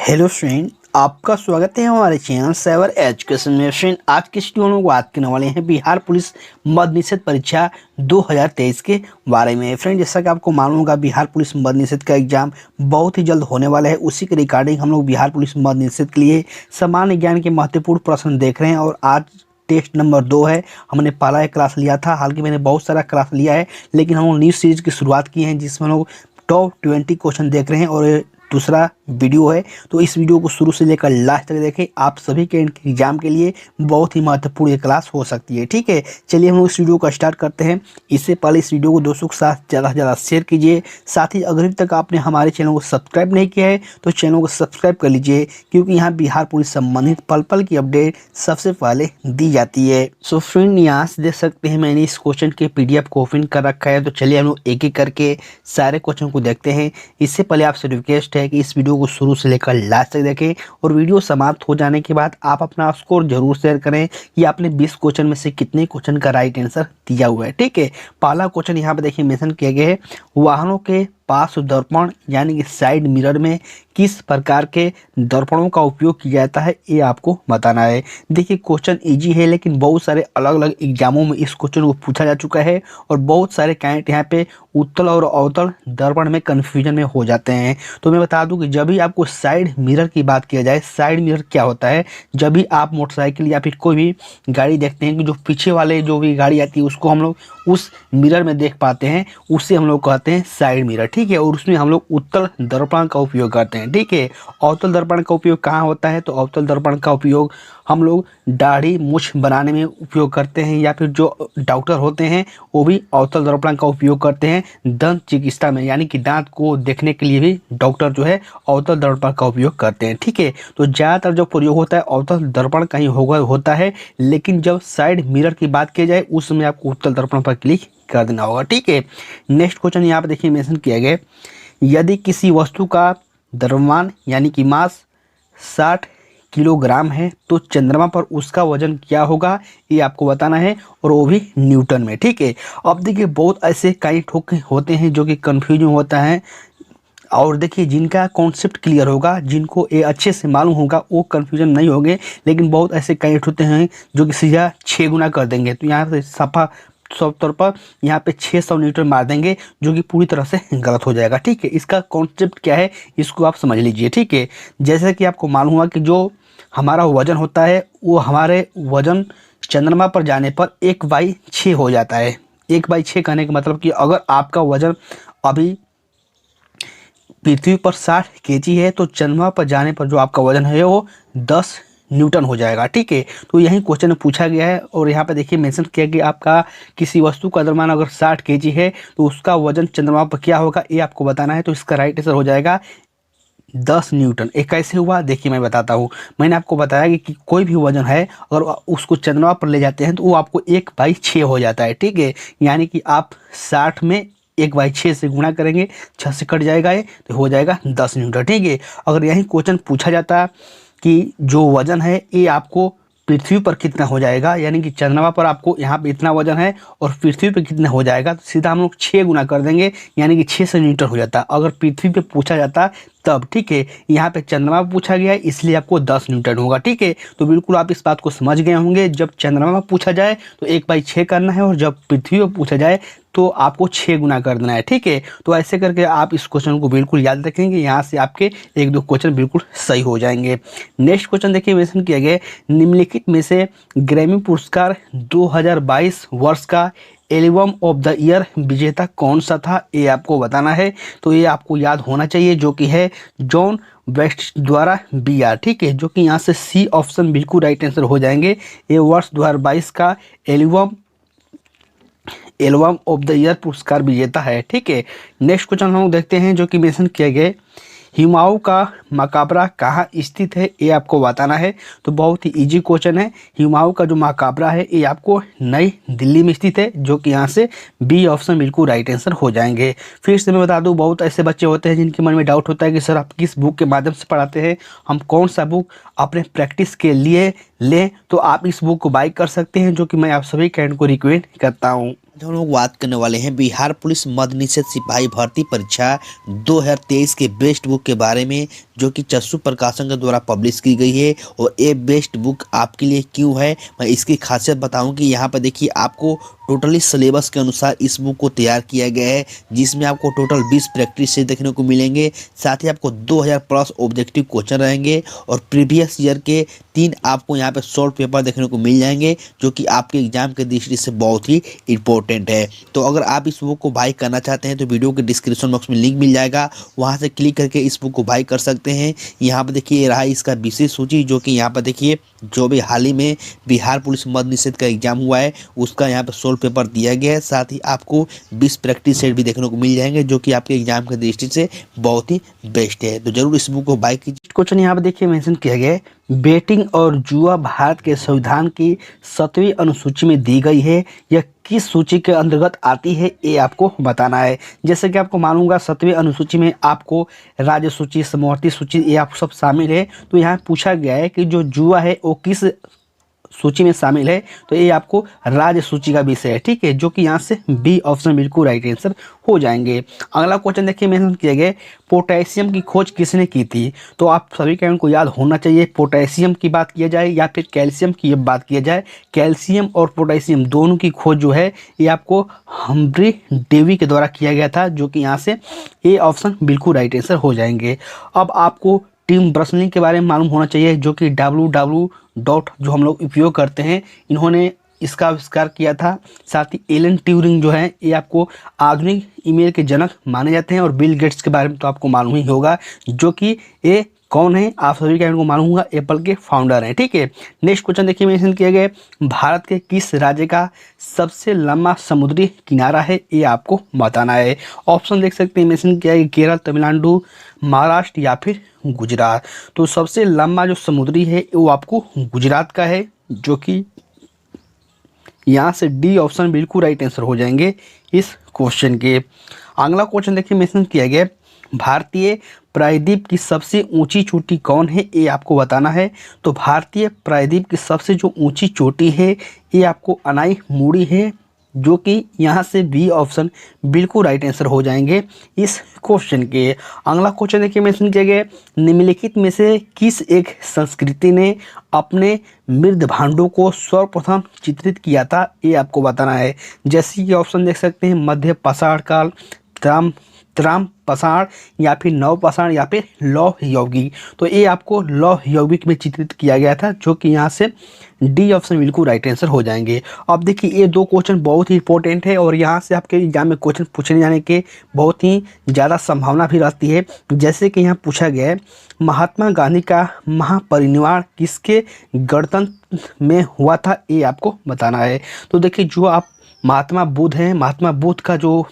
Hello friend, आपका स्वागत है हमारे चैनल साइबर एजुकेशन में। फ्रेंड, आज के वीडियो में बात करने वाले हैं बिहार पुलिस मद्य निषेध परीक्षा 2023 के बारे में। फ्रेंड, जैसा कि आपको मालूम होगा, बिहार पुलिस मद्य निषेध का एग्जाम बहुत ही जल्द होने वाला है। उसी के रिगार्डिंग हम लोग बिहार पुलिस मद्य निषेध के लिए सामान्य ज्ञान के महत्वपूर्ण प्रश्न देख रहे हैं और आज टेस्ट नंबर 2 है। हमने पहला एक क्लास लिया था, हालांकि मैंने बहुत सारा क्लास लिया है, लेकिन हम लोग न्यू सीरीज की शुरुआत की है जिसमें हम लोग टॉप 20 क्वेश्चन देख रहे हैं और ये दूसरा वीडियो है। तो इस वीडियो को शुरू से लेकर लास्ट तक देखें, आप सभी के एग्जाम के लिए बहुत ही महत्वपूर्ण ये क्लास हो सकती है। ठीक है, चलिए हम लोग इस वीडियो को स्टार्ट करते हैं। इससे पहले इस वीडियो को दोस्तों के साथ ज़्यादा से ज़्यादा शेयर कीजिए। साथ ही अगर अभी तक आपने हमारे चैनल को सब्सक्राइब नहीं किया है तो चैनल को सब्सक्राइब कर लीजिए, क्योंकि यहाँ बिहार पुलिस संबंधित पल पल की अपडेट सबसे पहले दी जाती है। सो फ्रेंड, यहाँ से देख सकते हैं मैंने इस क्वेश्चन के PDF को ओपन कर रखा है। तो चलिए हम लोग एक एक करके सारे क्वेश्चन को देखते हैं। इससे पहले आपसे रिक्वेस्ट है कि इस वीडियो को शुरू से लेकर लास्ट तक देखें और वीडियो समाप्त हो जाने के बाद आप अपना स्कोर जरूर शेयर करें कि आपने 20 क्वेश्चन में से कितने क्वेश्चन का राइट आंसर दिया हुआ है। ठीक है, पहला क्वेश्चन यहाँ पे देखिए मेंशन किया गया है, वाहनों के पार्श्व दर्पण यानी कि साइड मिरर में किस प्रकार के दर्पणों का उपयोग किया जाता है, ये आपको बताना है। देखिए, क्वेश्चन इजी है, लेकिन बहुत सारे अलग अलग एग्जामों में इस क्वेश्चन को पूछा जा चुका है और बहुत सारे कैंडिडेट यहाँ पे उत्तल और अवतल दर्पण में कन्फ्यूजन में हो जाते हैं। तो मैं बता दूं कि जब भी आपको साइड मिरर की बात किया जाए, साइड मिरर क्या होता है, जब भी आप मोटरसाइकिल या फिर कोई भी गाड़ी देखते हैं कि जो पीछे वाले जो भी गाड़ी आती है उसको हम लोग उस मिरर में देख पाते हैं, उससे हम लोग कहते हैं साइड मिरर। ठीक है, और उसमें हम लोग उत्तल दर्पण का उपयोग करते हैं। ठीक है, अवतल दर्पण का उपयोग कहाँ होता है, तो अवतल दर्पण का उपयोग हम लोग दाढ़ी मूछ बनाने में उपयोग करते हैं, या फिर जो डॉक्टर होते हैं वो भी अवतल दर्पण का उपयोग करते हैं दंत चिकित्सा में, यानी कि दांत को देखने के लिए भी डॉक्टर जो है अवतल दर्पण का उपयोग करते हैं। ठीक है, तो ज़्यादातर जो प्रयोग होता है अवतल दर्पण का ही होता है, लेकिन जब साइड मिरर की बात की जाए उस समय आपको उत्तल दर्पण पर क्लिक कर देना होगा। ठीक है, नेक्स्ट क्वेश्चन यहाँ पे देखिए मेंशन किया गया, यदि किसी वस्तु का द्रव्यमान यानी कि मास 60 किलोग्राम है तो चंद्रमा पर उसका वजन क्या होगा, ये आपको बताना है, और वो भी न्यूटन में। ठीक है, अब देखिए बहुत ऐसे कई ठोक होते हैं जो कि कन्फ्यूजन होता है, और देखिए जिनका कॉन्सेप्ट क्लियर होगा, जिनको ये अच्छे से मालूम होगा, वो कन्फ्यूजन नहीं होंगे। लेकिन बहुत ऐसे कैंडिडेट होते हैं जो कि सीधा 6 गुना कर देंगे, तो यहाँ से सफा सब तौर पर यहाँ पे 600 न्यूटन मार देंगे, जो कि पूरी तरह से गलत हो जाएगा। ठीक है, इसका कॉन्सेप्ट क्या है इसको आप समझ लीजिए। ठीक है, जैसे कि आपको मालूम हुआ कि जो हमारा वजन होता है वो हमारे वजन चंद्रमा पर जाने पर 1/6 हो जाता है। 1/6 कहने का मतलब कि अगर आपका वजन अभी पृथ्वी पर 60 kg है तो चंद्रमा पर जाने पर जो आपका वजन है वो 10 न्यूटन हो जाएगा। ठीक है, तो यही क्वेश्चन में पूछा गया है और यहाँ पे देखिए मेंशन किया कि आपका किसी वस्तु का द्रव्यमान अगर 60 kg है तो उसका वजन चंद्रमा पर क्या होगा, ये आपको बताना है। तो इसका राइट आंसर हो जाएगा 10 न्यूटन। एक कैसे हुआ देखिए मैं बताता हूँ। मैंने आपको बताया कि कोई भी वजन है अगर उसको चंद्रमा पर ले जाते हैं तो वो आपको 1/6 हो जाता है। ठीक है, यानी कि आप 60 में 1/6 से गुणा करेंगे, 6 से कट जाएगा ये, तो हो जाएगा 10 न्यूटन। ठीक है, अगर यही क्वेश्चन पूछा जाता कि जो वजन है ये आपको पृथ्वी पर कितना हो जाएगा, यानी कि चंद्रमा पर आपको यहाँ पे इतना वजन है और पृथ्वी पे कितना हो जाएगा, तो सीधा हम लोग 6 गुना कर देंगे, यानी कि 600 न्यूटन हो जाता। अगर पृथ्वी पे पूछा जाता तब। ठीक है, यहाँ पे चंद्रमा पर पूछा गया है इसलिए आपको 10 न्यूटन होगा। ठीक है, तो बिल्कुल आप इस बात को समझ गए होंगे, जब चंद्रमा पर पूछा जाए तो 1/6 करना है और जब पृथ्वी पर पूछा जाए तो आपको 6 गुना कर देना है। ठीक है, तो ऐसे करके आप इस क्वेश्चन को बिल्कुल याद रखेंगे, यहाँ से आपके 1-2 क्वेश्चन बिल्कुल सही हो जाएंगे। नेक्स्ट क्वेश्चन देखिए मेंशन किया गया, निम्नलिखित में से ग्रैमी पुरस्कार 2022 वर्ष का एल्बम ऑफ द ईयर विजेता कौन सा था, ये आपको बताना है। तो ये आपको याद होना चाहिए, जो कि है जॉन बेस्ट द्वारा BR। ठीक है, जो कि यहाँ से C ऑप्शन बिल्कुल राइट आंसर हो जाएंगे। ये वर्ष 2022 का एल्बम ऑफ द ईयर पुरस्कार विजेता है। ठीक है, नेक्स्ट क्वेश्चन हम लोग देखते हैं जो कि मेंशन किया गया, हुमायूं का मकबरा कहाँ स्थित है, ये आपको बताना है। तो बहुत ही इजी क्वेश्चन है। हुमायूं का जो मकबरा है ये आपको नई दिल्ली में स्थित है, जो कि यहाँ से B ऑप्शन बिल्कुल राइट आंसर हो जाएंगे। फिर से मैं बता दूं, बहुत ऐसे बच्चे होते हैं जिनके मन में डाउट होता है कि सर आप किस बुक के माध्यम से पढ़ाते हैं, हम कौन सा बुक अपने प्रैक्टिस के लिए लें तो आप इस बुक को बाय कर सकते हैं, जो कि मैं आप सभी कैंडिडेट को रिकमेंड करता हूँ। हम लोग बात करने वाले हैं बिहार पुलिस मद्य निषेध सिपाही भर्ती परीक्षा 2023 के बेस्ट बुक के बारे में, जो कि चस्सू प्रकाशन के द्वारा पब्लिश की गई है। और ये बेस्ट बुक आपके लिए क्यों है, मैं इसकी खासियत बताऊं कि यहाँ पर देखिए आपको टोटली सिलेबस के अनुसार इस बुक को तैयार किया गया है, जिसमें आपको टोटल 20 प्रैक्टिस से देखने को मिलेंगे। साथ ही आपको 2000 प्लस ऑब्जेक्टिव क्वेश्चन रहेंगे और प्रीवियस ईयर के 3 आपको यहाँ पे शॉर्ट पेपर देखने को मिल जाएंगे, जो कि आपके एग्जाम के दृष्टि से बहुत ही इंपॉर्टेंट है। तो अगर आप इस बुक को बाई करना चाहते हैं तो वीडियो के डिस्क्रिप्शन बॉक्स में लिंक मिल जाएगा, वहाँ से क्लिक करके इस बुक को बाई कर सकते हैं। यहाँ पर देखिए रहा इसका विशेष सूची, जो कि यहाँ पर देखिए जो भी हाल ही में बिहार पुलिस मद्य निषेध का एग्जाम हुआ है उसका यहाँ पर सोल्व पेपर दिया गया है। साथ ही आपको 20 प्रैक्टिस सेट भी देखने को मिल जाएंगे, जो कि आपके एग्जाम की दृष्टि से बहुत ही बेस्ट है। तो जरूर इस बुक को बाय कीजिए। क्वेश्चन यहाँ पर देखिए मेंशन किया गया है, बेटिंग और जुआ भारत के संविधान की 7वीं अनुसूची में दी गई है, यह किस सूची के अंतर्गत आती है, ये आपको बताना है। जैसे कि आपको मालूम होगा 7वीं अनुसूची में आपको राज्य सूची, समवर्ती सूची, ये आप सब शामिल है। तो यहाँ पूछा गया है कि जो जुआ है वो किस सूची में शामिल है, तो ये आपको राज्य सूची का विषय है, ठीक है, जो कि यहाँ से बी ऑप्शन बिल्कुल राइट आंसर हो जाएंगे। अगला क्वेश्चन देखिए मेंशन किया गया, पोटेशियम की खोज किसने की थी। तो आप सभी कैंडिडेट को याद होना चाहिए, पोटेशियम की बात किया जाए या फिर कैल्शियम की बात किया जाए, कैल्शियम और पोटेशियम दोनों की खोज जो है ये आपको हम्फ्री डेवी के द्वारा किया गया था, जो कि यहाँ से ए ऑप्शन बिल्कुल राइट आंसर हो जाएंगे। अब आपको टिम बर्नर्स-ली के बारे में मालूम होना चाहिए, जो कि www जो हम लोग उपयोग करते हैं, इन्होंने इसका आविष्कार किया था। साथ ही एलन ट्यूरिंग जो है ये आपको आधुनिक ईमेल के जनक माने जाते हैं। और बिल गेट्स के बारे में तो आपको मालूम ही होगा, जो कि ये कौन है, आप सभी कैंडिडेट को मालूम होगा, एप्पल के फाउंडर हैं, ठीक है। नेक्स्ट क्वेश्चन देखिए मेंशन किया गया, भारत के किस राज्य का सबसे लंबा समुद्री किनारा है, ये आपको बताना है। ऑप्शन देख सकते हैं मेंशन किया है, केरल, तमिलनाडु, महाराष्ट्र या फिर गुजरात। तो सबसे लंबा जो समुद्री है वो आपको गुजरात का है, जो कि यहाँ से डी ऑप्शन बिल्कुल राइट आंसर हो जाएंगे इस क्वेश्चन के। अगला क्वेश्चन देखिए मेंशन किया गया, भारतीय प्रायद्वीप की सबसे ऊंची चोटी कौन है, ये आपको बताना है। तो भारतीय प्रायद्वीप की सबसे जो ऊंची चोटी है ये आपको अनाई मुड़ी है, जो कि यहाँ से बी ऑप्शन बिल्कुल राइट आंसर हो जाएंगे इस क्वेश्चन के। अगला क्वेश्चन देखिए मेंशन किया गया, निम्नलिखित में से किस एक संस्कृति ने अपने मृद भांडों को सर्वप्रथम चित्रित किया था, ये आपको बताना है। जैसे कि ऑप्शन देख सकते हैं, मध्य पाषाण काल, त्राम पाषाण या फिर नव पाषाण या फिर लौह यौगिक। तो ये आपको लौह यौगिक में चित्रित किया गया था, जो कि यहाँ से डी ऑप्शन बिल्कुल राइट आंसर हो जाएंगे। अब देखिए ये दो क्वेश्चन बहुत ही इंपॉर्टेंट है और यहाँ से आपके एग्जाम में क्वेश्चन पूछने जाने के बहुत ही ज़्यादा संभावना भी रहती है। जैसे कि यहाँ पूछा गया है, महात्मा गांधी का महापरिनिर्वाण किसके गणतंत्र में हुआ था, ये आपको बताना है। तो देखिए जो आप महात्मा बुद्ध हैं, महात्मा बुद्ध का जो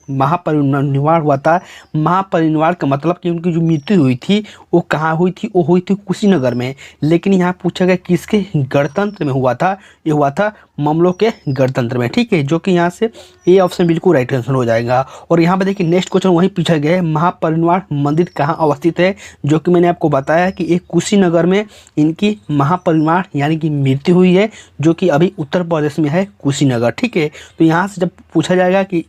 महापरिनिर्वाण हुआ था, महापरिनिर्वाण का मतलब कि उनकी जो मृत्यु हुई थी वो कहाँ हुई थी, वो हुई थी कुशीनगर में। लेकिन यहाँ पूछा गया किसके गणतंत्र में हुआ था, ये हुआ था ममलों के गणतंत्र में, ठीक है, जो कि यहाँ से ए ऑप्शन बिल्कुल राइट आंसर हो जाएगा। और यहाँ पर देखिए नेक्स्ट क्वेश्चन वही पूछा गया है, महापरिनिर्वाण मंदिर कहाँ अवस्थित है, जो कि मैंने आपको बताया कि एक कुशीनगर में इनकी महापरिनिर्वाण यानी कि मृत्यु हुई है, जो कि अभी उत्तर प्रदेश में है कुशीनगर, ठीक है। तो यहाँ से जब पूछा जाएगा कि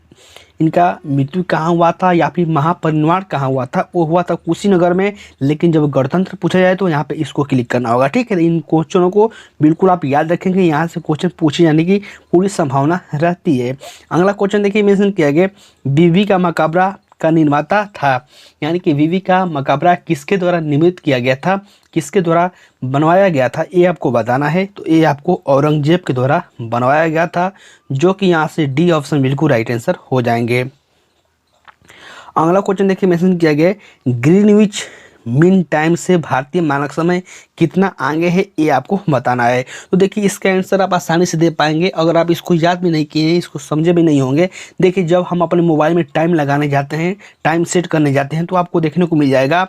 इनका मृत्यु कहाँ हुआ था या फिर महापरिनिर्वाण कहाँ हुआ था, वो हुआ था कुशीनगर में। लेकिन जब गणतंत्र पूछा जाए तो यहाँ पे इसको क्लिक करना होगा, ठीक है। इन क्वेश्चनों को बिल्कुल आप याद रखेंगे, यहाँ से क्वेश्चन पूछे जाने की पूरी संभावना रहती है। अगला क्वेश्चन देखिए मेंशन किया गया, बीवी का मकबरा का निर्माता था, यानी कि बीवी का मकबरा किसके द्वारा निर्मित किया गया था, किसके द्वारा बनवाया गया था, ये आपको बताना है। तो ये आपको औरंगजेब के द्वारा बनवाया गया था, जो कि यहाँ से डी ऑप्शन बिल्कुल राइट आंसर हो जाएंगे। अगला क्वेश्चन देखिए मेंशन किया गया, ग्रीनविच मीन टाइम से भारतीय मानक समय कितना आगे है, ये आपको बताना है। तो देखिए इसका आंसर आप आसानी से दे पाएंगे अगर आप इसको याद भी नहीं किए हैं, इसको समझे भी नहीं होंगे। देखिए जब हम अपने मोबाइल में टाइम लगाने जाते हैं, टाइम सेट करने जाते हैं, तो आपको देखने को मिल जाएगा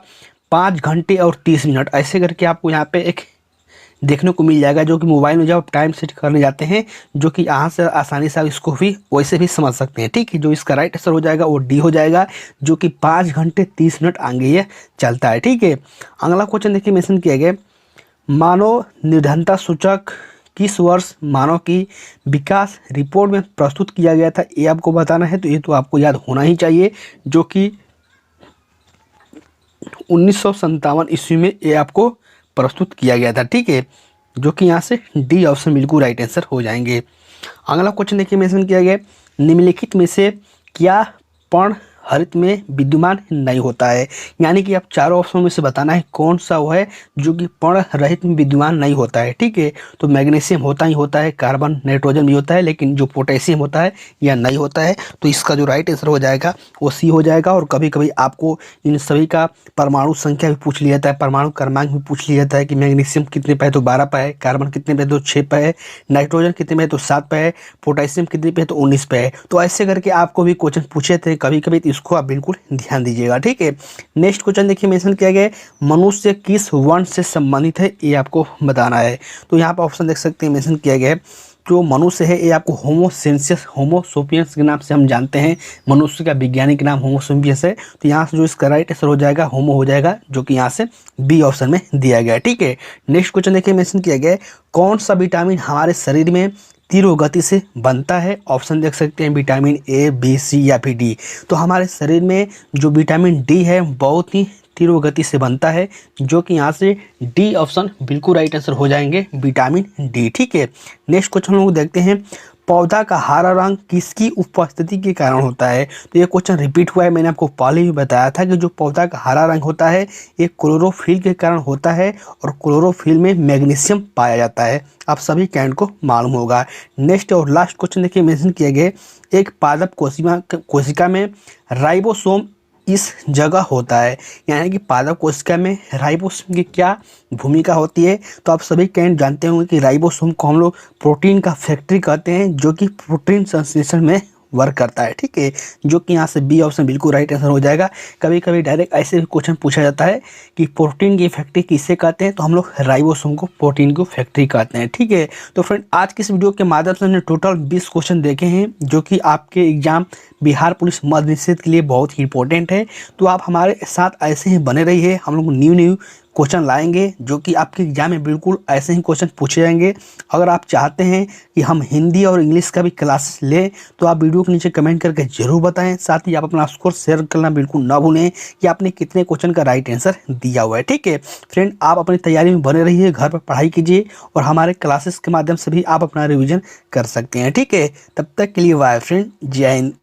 5 घंटे और 30 मिनट, ऐसे करके आपको यहाँ पे एक देखने को मिल जाएगा, जो कि मोबाइल में जब आप टाइम सेट करने जाते हैं, जो कि यहाँ से आसानी से आप इसको भी वैसे भी समझ सकते हैं, ठीक है। जो इसका राइट आंसर हो जाएगा वो डी हो जाएगा, जो कि 5 घंटे 30 मिनट आगे ये चलता है, ठीक है। अगला क्वेश्चन देखिए मेंशन किया गया, मानव निर्धनता सूचक किस वर्ष मानव की विकास रिपोर्ट में प्रस्तुत किया गया था, ये आपको बताना है। तो ये तो आपको याद होना ही चाहिए, जो कि 1957 ईस्वी में ये आपको प्रस्तुत किया गया था। ठीक है, जो कि यहाँ से डी ऑप्शन बिल्कुल राइट आंसर हो जाएंगे। अगला क्वेश्चन देखिए, मेंशन किया गया निम्नलिखित में से क्या पर्ण हरित में विद्यमान नहीं होता है। यानी कि आप चारों ऑप्शन में से बताना है कौन सा वो है जो कि पर्ण रहित में विद्यमान नहीं होता है। ठीक है, तो मैग्नीशियम होता ही होता है, कार्बन नाइट्रोजन भी होता है, लेकिन जो पोटेशियम होता है यह नहीं होता है। तो इसका जो राइट आंसर हो जाएगा वो सी हो जाएगा। और कभी कभी आपको इन सभी का परमाणु संख्या भी पूछ लिया जाता है, परमाणु क्रमांक भी पूछ लिया जाता है कि मैग्नीशियम कितने पे है तो 12 पे है, कार्बन कितने पे है तो 6 पे है, नाइट्रोजन कितने पे है तो 7 पे है, पोटेशियम कितने पे है तो 19 पे है। तो ऐसे करके आपको भी क्वेश्चन पूछे थे कभी कभी, तो इसको आप बिल्कुल ध्यान दीजिएगा। ठीक है, नेक्स्ट क्वेश्चन देखिए, मेंशन किया गया है मनुष्य किस वर्ण से संबंधित है, ये आपको बताना है। तो यहाँ पर ऑप्शन देख सकते हैं, मेंशन किया गया है जो मनुष्य है ये आपको होमोसेंसियस होमोसोपियंस के नाम से हम जानते हैं। मनुष्य का वैज्ञानिक नाम होमोसोपियंस है। तो यहाँ से जो इसका राइट आंसर हो जाएगा होमो हो जाएगा, जो कि यहाँ से बी ऑप्शन में दिया गया है। ठीक है, नेक्स्ट क्वेश्चन देखिए, मेंशन किया गया है कौन सा विटामिन हमारे शरीर में तीव्र गति से बनता है। ऑप्शन देख सकते हैं विटामिन ए, बी, सी या फिर डी। तो हमारे शरीर में जो विटामिन डी है बहुत ही तीव्र गति से बनता है, जो कि यहाँ से डी ऑप्शन बिल्कुल राइट आंसर हो जाएंगे, विटामिन डी। ठीक है, नेक्स्ट क्वेश्चन हम लोग देखते हैं पौधा का हरा रंग किसकी उपस्थिति के कारण होता है। तो ये क्वेश्चन रिपीट हुआ है, मैंने आपको पहले भी बताया था कि जो पौधा का हरा रंग होता है ये क्लोरोफिल के कारण होता है, और क्लोरोफिल में मैग्नीशियम पाया जाता है। आप सभी कैंड को मालूम होगा। नेक्स्ट और लास्ट क्वेश्चन देखिए, मेंशन किए गए एक पादप कोशिका में राइबोसोम इस जगह होता है। यानी कि पादप कोशिका में राइबोसोम की क्या भूमिका होती है। तो आप सभी कैंड जानते होंगे कि राइबोसोम को हम लोग प्रोटीन का फैक्ट्री कहते हैं, जो कि प्रोटीन संश्लेषण में वर्क करता है। ठीक है, जो कि यहाँ से बी ऑप्शन बिल्कुल राइट आंसर हो जाएगा। कभी कभी डायरेक्ट ऐसे भी क्वेश्चन पूछा जाता है कि प्रोटीन की फैक्ट्री किसे कहते हैं, तो हम लोग राइबोसोम को प्रोटीन की फैक्ट्री कहते हैं। ठीक है, तो फ्रेंड आज की इस वीडियो के माध्यम से हमने टोटल 20 क्वेश्चन देखे हैं, जो कि आपके एग्जाम बिहार पुलिस मध्य निषेध के लिए बहुत ही इंपॉर्टेंट है। तो आप हमारे साथ ऐसे ही बने रहिए, हम लोग न्यू क्वेश्चन लाएंगे जो कि आपके एग्जाम में बिल्कुल ऐसे ही क्वेश्चन पूछे जाएंगे। अगर आप चाहते हैं कि हम हिंदी और इंग्लिश का भी क्लासेस लें तो आप वीडियो के नीचे कमेंट करके जरूर बताएं। साथ ही आप अपना स्कोर शेयर करना बिल्कुल ना भूलें कि आपने कितने क्वेश्चन का राइट आंसर दिया हुआ है। ठीक है फ्रेंड, आप अपनी तैयारी में बने रहिए, घर पर पढ़ाई कीजिए और हमारे क्लासेस के माध्यम से भी आप अपना रिविजन कर सकते हैं। ठीक है, तब तक के लिए बाय फ्रेंड, जय हिंद।